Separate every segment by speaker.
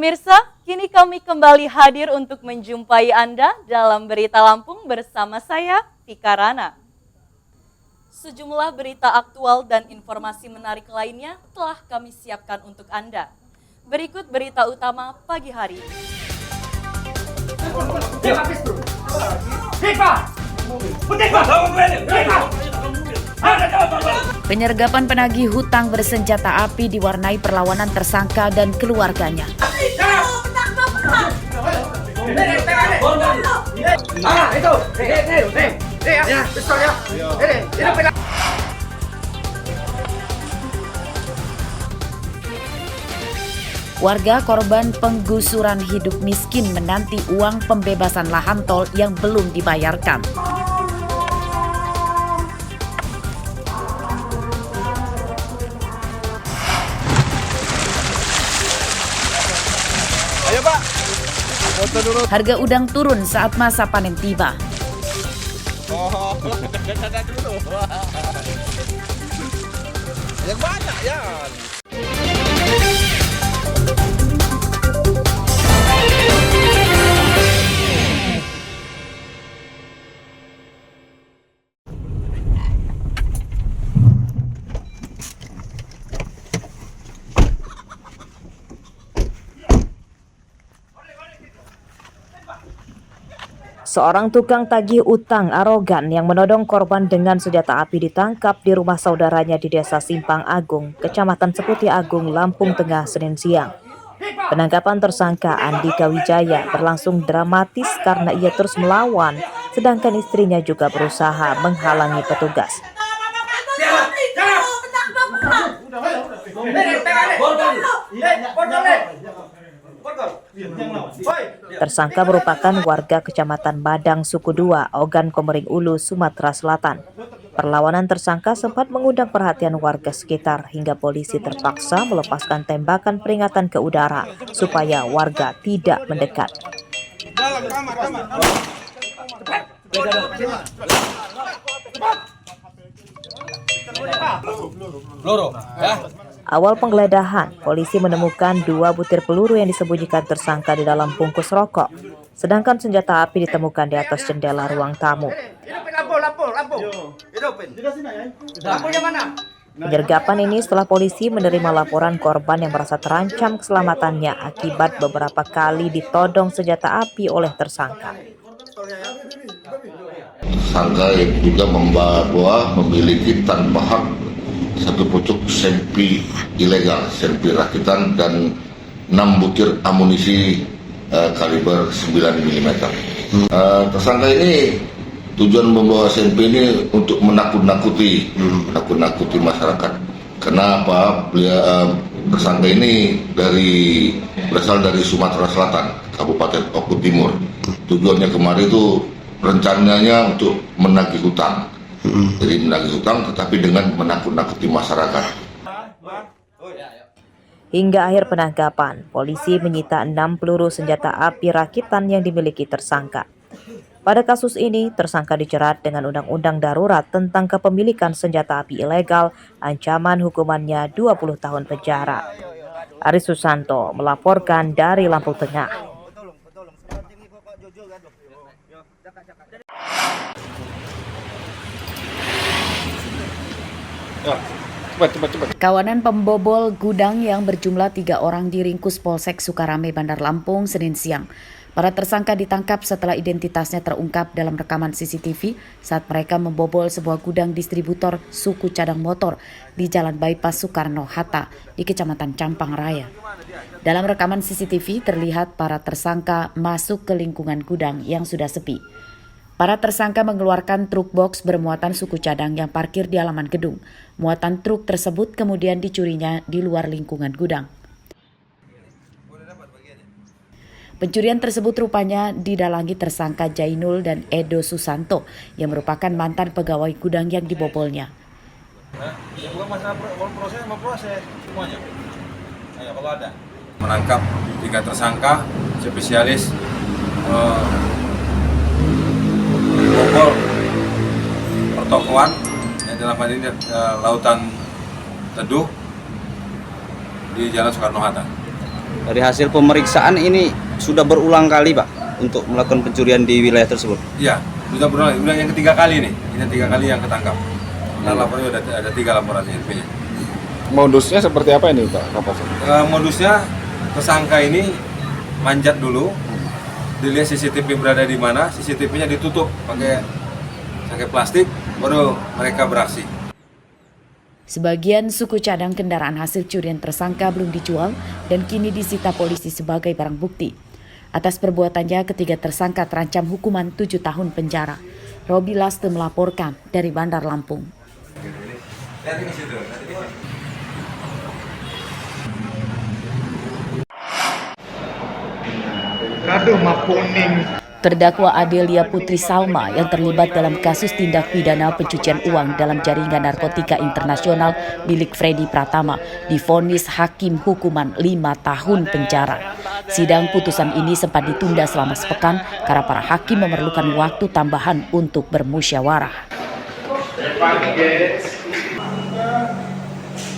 Speaker 1: Pemirsa, kini kami kembali hadir untuk menjumpai Anda dalam Berita Lampung bersama saya, Tika Rana. Sejumlah berita aktual dan informasi menarik lainnya telah kami siapkan untuk Anda. Berikut berita utama pagi hari ini.
Speaker 2: Penyergapan penagih hutang bersenjata api diwarnai perlawanan tersangka dan keluarganya. Warga korban penggusuran hidup miskin menanti uang pembebasan lahan tol yang belum dibayarkan.
Speaker 3: Ayo Pak, foto dulu.
Speaker 2: Harga udang turun saat masa panen tiba.
Speaker 3: Oh, dada dulu. Yang banyak ya.
Speaker 4: Seorang tukang tagih utang arogan yang menodong korban dengan senjata api ditangkap di rumah saudaranya di Desa Simpang Agung, Kecamatan Seputi Agung, Lampung Tengah, Senin siang. Penangkapan tersangka Andika Wijaya berlangsung dramatis karena ia terus melawan, sedangkan istrinya juga berusaha menghalangi petugas. Tersangka merupakan warga Kecamatan Badang Suku 2, Ogan Komering Ulu, Sumatera Selatan. Perlawanan tersangka sempat mengundang perhatian warga sekitar hingga polisi terpaksa melepaskan tembakan peringatan ke udara supaya warga tidak mendekat. Awal penggeledahan, polisi menemukan 2 butir peluru yang disembunyikan tersangka di dalam bungkus rokok. Sedangkan senjata api ditemukan di atas jendela ruang tamu. Penyergapan ini setelah polisi menerima laporan korban yang merasa terancam keselamatannya akibat beberapa kali ditodong senjata api oleh tersangka.
Speaker 5: Tersangka yang juga memiliki tanpa hak satu pucuk senpi ilegal, senpi rakitan dan 6 butir amunisi kaliber 9 mm. Tersangka ini tujuan membawa senpi ini untuk menakut-nakuti masyarakat. Kenapa? Tersangka ini berasal dari Sumatera Selatan, Kabupaten Oku Timur. Tujuannya kemarin itu rencananya untuk menagih hutang. Jadi menagih hutang tetapi dengan menakut-nakuti masyarakat.
Speaker 4: Hingga akhir penangkapan, polisi menyita 6 peluru senjata api rakitan yang dimiliki tersangka. Pada kasus ini, tersangka dijerat dengan Undang-Undang Darurat tentang Kepemilikan Senjata Api Ilegal, ancaman hukumannya 20 tahun penjara. Aris Susanto melaporkan dari Lampung Tengah.
Speaker 2: Kawanan pembobol gudang yang berjumlah 3 orang diringkus Polsek Sukarame, Bandar Lampung, Senin siang. Para tersangka ditangkap setelah identitasnya terungkap dalam rekaman CCTV saat mereka membobol sebuah gudang distributor suku cadang motor di Jalan Bypass Soekarno-Hatta di Kecamatan Campang Raya. Dalam rekaman CCTV terlihat para tersangka masuk ke lingkungan gudang yang sudah sepi. Para tersangka mengeluarkan truk box bermuatan suku cadang yang parkir di halaman gedung. Muatan truk tersebut kemudian dicurinya di luar lingkungan gudang. Pencurian tersebut rupanya didalangi tersangka Jainul dan Edo Susanto yang merupakan mantan pegawai gudang yang dibobolnya.
Speaker 3: Bukan masalah proses semuanya. Ayo kalau ada. Menangkap 3 tersangka spesialis bobol pertokoan yang dalam hal ini Lautan Teduh di Jalan Soekarno-Hatta.
Speaker 6: Dari hasil pemeriksaan ini sudah berulang kali Pak untuk melakukan pencurian di wilayah tersebut.
Speaker 3: Iya, sudah berulang. Udah yang ketiga kali nih. Ini 3 kali yang ketangkap. Nah, laporannya ada 3 laporan INP-nya.
Speaker 7: Modusnya seperti apa ini Pak Kapolsek?
Speaker 3: Modusnya tersangka ini manjat dulu, dilihat CCTV berada di mana, CCTV-nya ditutup pakai plastik, baru mereka beraksi.
Speaker 2: Sebagian suku cadang kendaraan hasil curian tersangka belum dijual dan kini disita polisi sebagai barang bukti. Atas perbuatannya, ketiga tersangka terancam hukuman 7 tahun penjara. Robi Laste melaporkan dari Bandar Lampung. Terdakwa Adelia Putri Salma yang terlibat dalam kasus tindak pidana pencucian uang dalam jaringan narkotika internasional milik Freddy Pratama divonis hakim hukuman 5 tahun penjara. Sidang putusan ini sempat ditunda selama sepekan karena para hakim memerlukan waktu tambahan untuk bermusyawarah.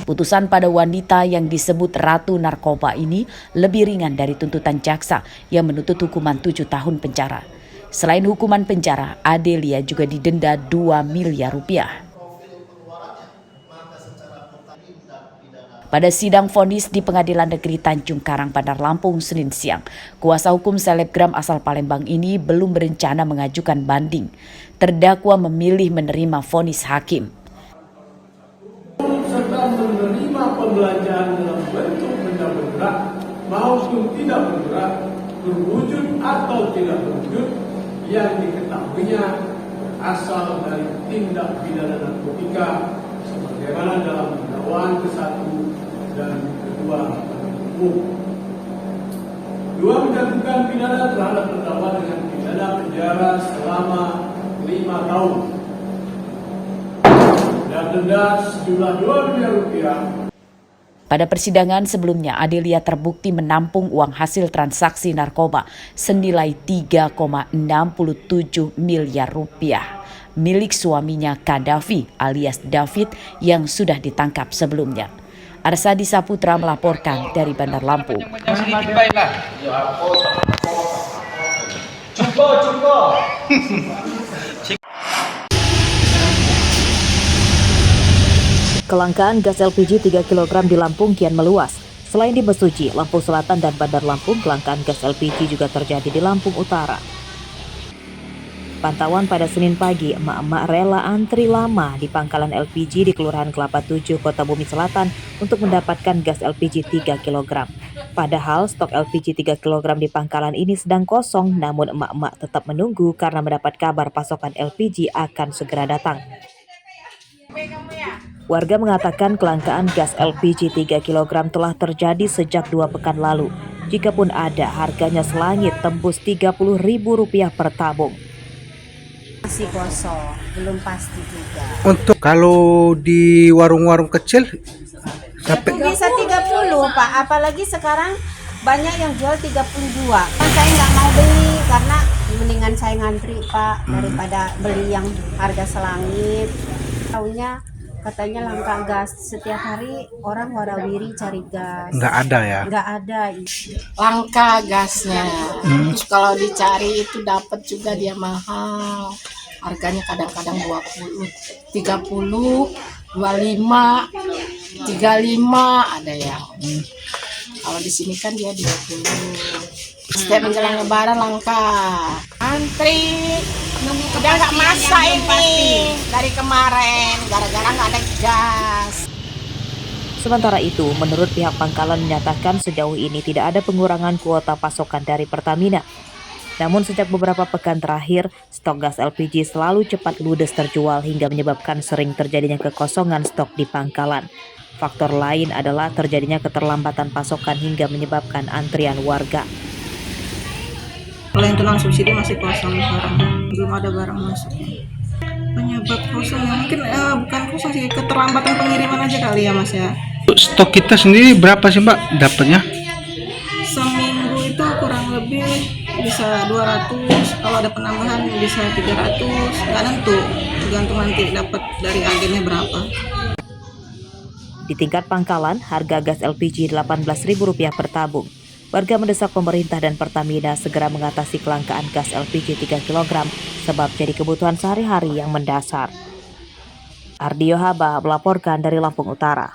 Speaker 2: Putusan pada wanita yang disebut Ratu Narkoba ini lebih ringan dari tuntutan jaksa yang menuntut hukuman 7 tahun penjara. Selain hukuman penjara, Adelia juga didenda 2 miliar rupiah. Pada sidang vonis di Pengadilan Negeri Tanjung Karang, Bandar Lampung, Senin siang, kuasa hukum selebgram asal Palembang ini belum berencana mengajukan banding. Terdakwa memilih menerima vonis hakim.
Speaker 8: Serta menerima pembelajaran dalam bentuk benda bergerak maupun tidak bergerak, berwujud atau tidak berwujud, yang diketahuinya berasal dari tindak pidana narkotika sebagaimana dalam dakwaan ke-1 dan ke-2 umum. 2 menjatuhkan pidana terhadap terdakwa dengan pidana penjara selama 5 tahun. Dan denda sejumlah 2 miliar rupiah.
Speaker 2: Pada persidangan sebelumnya, Adelia terbukti menampung uang hasil transaksi narkoba senilai 3,67 miliar rupiah milik suaminya Kadafi alias David yang sudah ditangkap sebelumnya. Arsadi Saputra melaporkan dari Bandar Lampung.
Speaker 4: Kelangkaan gas LPG 3 kg di Lampung kian meluas. Selain di Mesuji, Lampung Selatan dan Bandar Lampung, kelangkaan gas LPG juga terjadi di Lampung Utara. Pantauan pada Senin pagi, emak-emak rela antri lama di pangkalan LPG di Kelurahan Kelapa 7, Kota Bumi Selatan untuk mendapatkan gas LPG 3 kg. Padahal stok LPG 3 kg di pangkalan ini sedang kosong, namun emak-emak tetap menunggu karena mendapat kabar pasokan LPG akan segera datang. Warga mengatakan kelangkaan gas LPG 3 kg telah terjadi sejak 2 pekan lalu. Jikapun ada, harganya selangit tembus Rp30.000 per tabung.
Speaker 9: Masih kosong, belum pasti juga.
Speaker 10: Untuk kalau di warung-warung kecil sampai
Speaker 9: Bisa 30 Pak, apalagi sekarang banyak yang jual 32. Saya nggak mau beli karena mendingan saya ngantri Pak daripada beli yang harga selangit. Tahunya katanya langka gas, setiap hari orang warawiri cari gas.
Speaker 10: nggak ada ya.
Speaker 9: Nggak ada.
Speaker 11: Langka gasnya. Terus kalau dicari itu dapat juga dia mahal. Harganya kadang-kadang 20, 30, 25, 35 ada yang. Kalau di sini kan dia 20. Setiap menjelang lebaran langka. Antri udah nggak masak ini dari kemarin gara-gara nggak ada gas.
Speaker 4: Sementara itu, menurut pihak pangkalan menyatakan sejauh ini tidak ada pengurangan kuota pasokan dari Pertamina. Namun sejak beberapa pekan terakhir, stok gas LPG selalu cepat ludes terjual hingga menyebabkan sering terjadinya kekosongan stok di pangkalan. Faktor lain adalah terjadinya keterlambatan pasokan hingga menyebabkan antrian warga.
Speaker 11: Kalau yang non subsidi masih kosong sekarang, belum ada barang masuk. Penyebab kosong ya mungkin bukan kosong sih, keterlambatan pengiriman aja kali ya Mas ya.
Speaker 10: Stok kita sendiri berapa sih Mbak dapatnya?
Speaker 11: Seminggu itu kurang lebih bisa 200, kalau ada penambahan bisa 300, nggak nentu, tergantung nanti dapat dari agennya berapa.
Speaker 4: Di tingkat pangkalan, harga gas LPG Rp18.000 per tabung. Warga mendesak pemerintah dan Pertamina segera mengatasi kelangkaan gas LPG 3 kg sebab jadi kebutuhan sehari-hari yang mendasar. Ardio Haba melaporkan dari Lampung Utara.